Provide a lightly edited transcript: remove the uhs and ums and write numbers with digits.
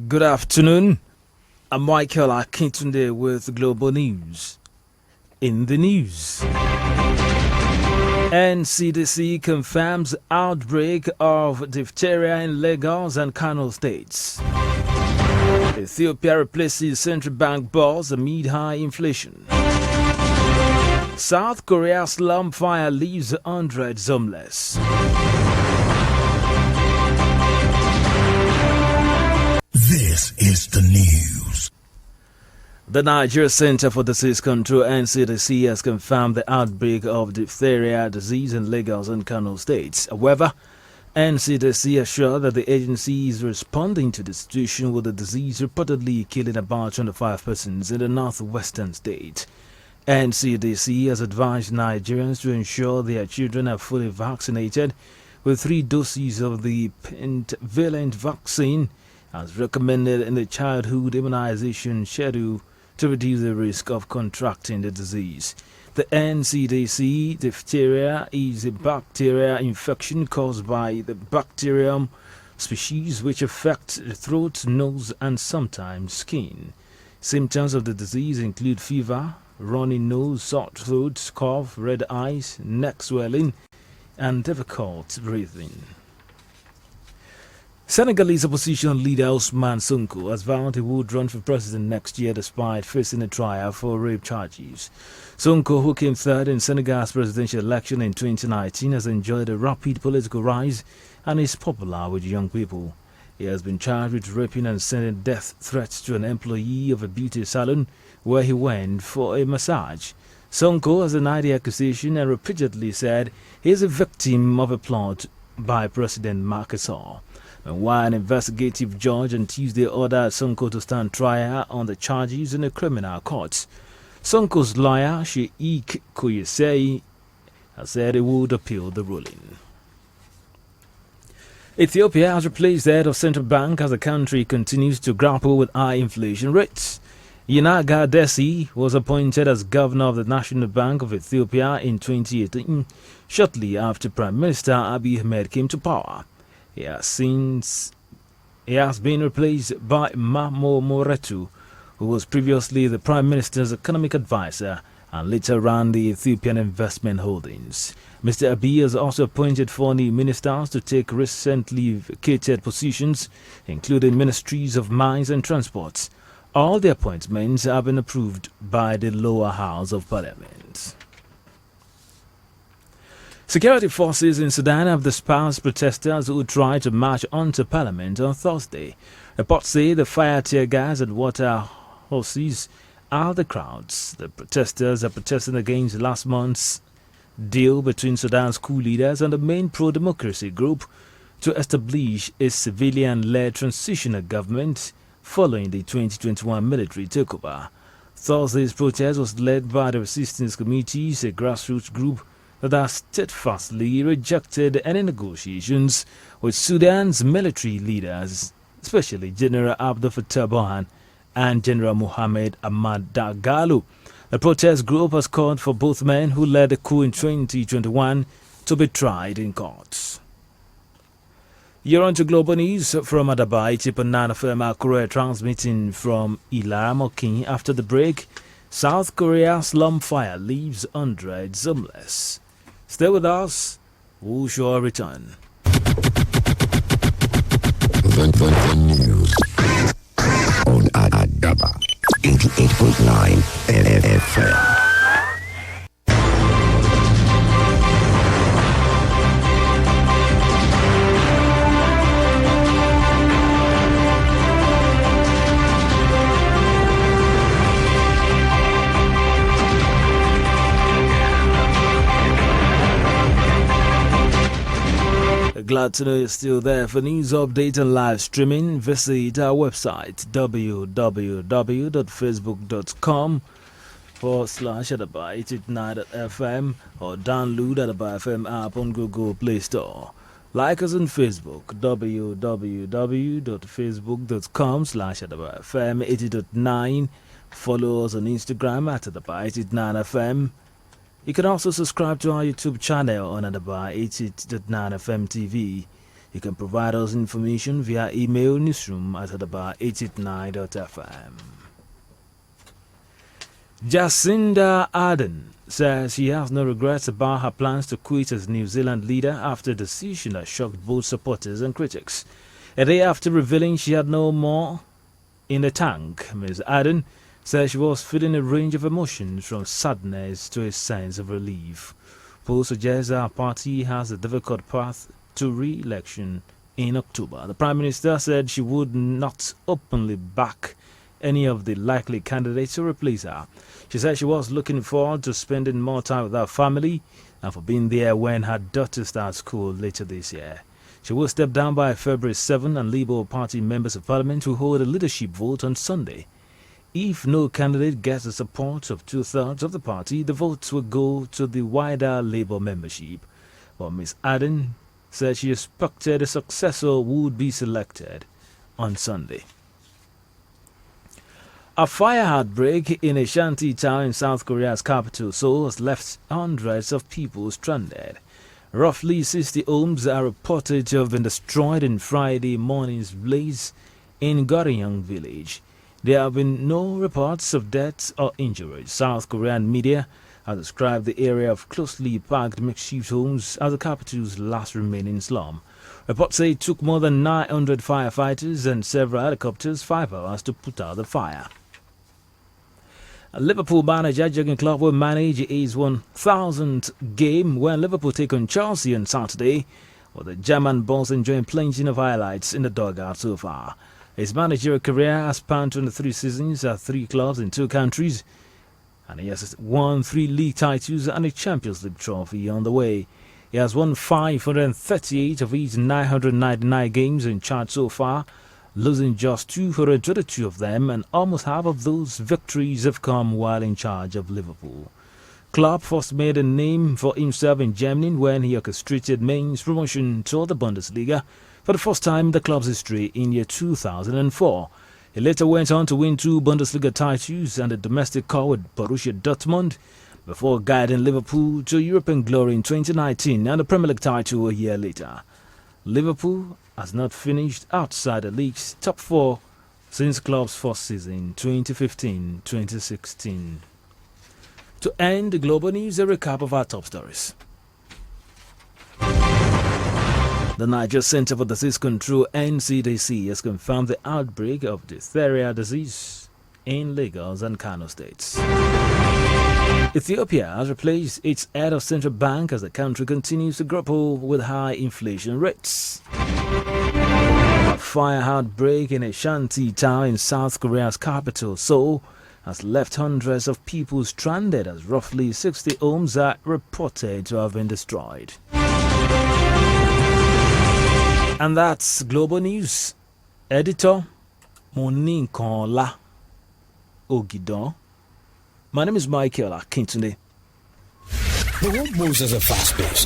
Good afternoon. I'm Michael Akintunde with Global News. In the news, NCDC confirms outbreak of diphtheria in Lagos and Kano states. Ethiopia replaces central bank boss amid high inflation. South Korea slum fire leaves hundreds homeless. This is the news. The Nigeria Center for Disease Control (NCDC) has confirmed the outbreak of diphtheria disease in Lagos and Kano states. However, NCDC assured that the agency is responding to the situation with the disease reportedly killing about 25 persons in the northwestern state. NCDC has advised Nigerians to ensure their children are fully vaccinated with 3 doses of the pentavalent vaccine as recommended in the childhood immunization schedule to reduce the risk of contracting the disease. The NCDC diphtheria is a bacterial infection caused by the bacterium species which affect the throat, nose, and sometimes skin. Symptoms of the disease include fever, runny nose, sore throat, cough, red eyes, neck swelling, and difficult breathing. Senegalese opposition leader Ousmane Sonko has vowed he would run for president next year despite facing a trial for rape charges. Sonko, who came third in Senegal's presidential election in 2019, has enjoyed a rapid political rise and is popular with young people. He has been charged with raping and sending death threats to an employee of a beauty salon where he went for a massage. Sonko has denied the accusation and repeatedly said he is a victim of a plot by President Macky Sall. While an investigative judge on Tuesday ordered Sonko to stand trial on the charges in a criminal court, Sonko's lawyer, Sheikh Koyesei, has said he would appeal the ruling. Ethiopia has replaced the head of central bank as the country continues to grapple with high inflation rates. Yinaga Desi was appointed as governor of the National Bank of Ethiopia in 2018, shortly after Prime Minister Abiy Ahmed came to power. He has been replaced by Mamo Moretu, who was previously the Prime Minister's economic advisor and later ran the Ethiopian Investment Holdings. Mr. Abiy has also appointed 4 new ministers to take recently vacated positions, including ministries of mines and transport. All the appointments have been approved by the lower house of parliament. Security forces in Sudan have dispersed protesters who tried to march onto parliament on Thursday. Reports say the fire, tear gas and water hoses are the crowds. The protesters are protesting against last month's deal between Sudan's coup leaders and the main pro-democracy group to establish a civilian-led transitional government following the 2021 military takeover. Thursday's protest was led by the Resistance Committees, a grassroots group that has steadfastly rejected any negotiations with Sudan's military leaders, especially General Abdel Fattah Burhan and General Mohamed Ahmad Dagalo. The protest group has called for both men who led the coup in 2021 to be tried in courts. You're on to Global News from Adaba 80.9 FM Akure, transmitting from Ilaramokin. After the break, South Korea slum fire leaves hundreds homeless. Stay with us, we shall return. The news on Adaba 88.9 FM. Glad to know you're still there. For news update and live streaming, visit our website www.facebook.com/Adaba889.fm or download Adaba FM app on Google Play Store. Like us on Facebook, www.facebook.com/AdabafM80.9. Follow us on Instagram at Adaba889FM. You can also subscribe to our YouTube channel on Adaba 88.9 FM TV. You can provide us information via email newsroom@adabar889.fm. Jacinda Ardern says she has no regrets about her plans to quit as New Zealand leader after a decision that shocked both supporters and critics. A day after revealing she had no more in the tank, Ms. Ardern says she was feeling a range of emotions from sadness to a sense of relief. Polls suggest that her party has a difficult path to re-election in October. The Prime Minister said she would not openly back any of the likely candidates to replace her. She said she was looking forward to spending more time with her family and for being there when her daughter starts school later this year. She will step down by February 7 and Labour Party members of Parliament will hold a leadership vote on Sunday. If no candidate gets the support of 2/3 of the party, the votes will go to the wider Labour membership. But Ms. Ardern said she expected a successor would be selected on Sunday. A fire outbreak in a shanty town in South Korea's capital, Seoul, has left hundreds of people stranded. Roughly 60 homes are reported to have been destroyed in Friday morning's blaze in Goryeo village. There have been no reports of deaths or injuries. South Korean media have described the area of closely packed makeshift homes as the capital's last remaining slum. Reports say it took more than 900 firefighters and several helicopters 5 hours to put out the fire. A Liverpool manager Jurgen Klopp will manage his 1,000th game when Liverpool take on Chelsea on Saturday, with the German boss enjoying plenty of highlights in the dugout so far. His managerial career has spanned 23 seasons at 3 clubs in 2 countries, and he has won 3 league titles and a Champions League trophy on the way. He has won 538 of his 999 games in charge so far, losing just 222 of them, and almost half of those victories have come while in charge of Liverpool. Klopp first made a name for himself in Germany when he orchestrated Mainz's promotion to the Bundesliga for the first time in the club's history in year 2004. He later went on to win 2 Bundesliga titles and a domestic cup with Borussia Dortmund before guiding Liverpool to European glory in 2019 and the Premier League title a year later. Liverpool has not finished outside the league's top 4 since the club's first season, 2015-2016. To end the global news, a recap of our top stories. The Niger Center for Disease Control, NCDC, has confirmed the outbreak of diphtheria disease in Lagos and Kano states. Ethiopia has replaced its head of central bank as the country continues to grapple with high inflation rates. A fire outbreak in a shanty town in South Korea's capital, Seoul, has left hundreds of people stranded as roughly 60 homes are reported to have been destroyed. And that's Global News. Editor Moninkola Ogidon. My name is Michael Akintunde. The world moves at a fast pace.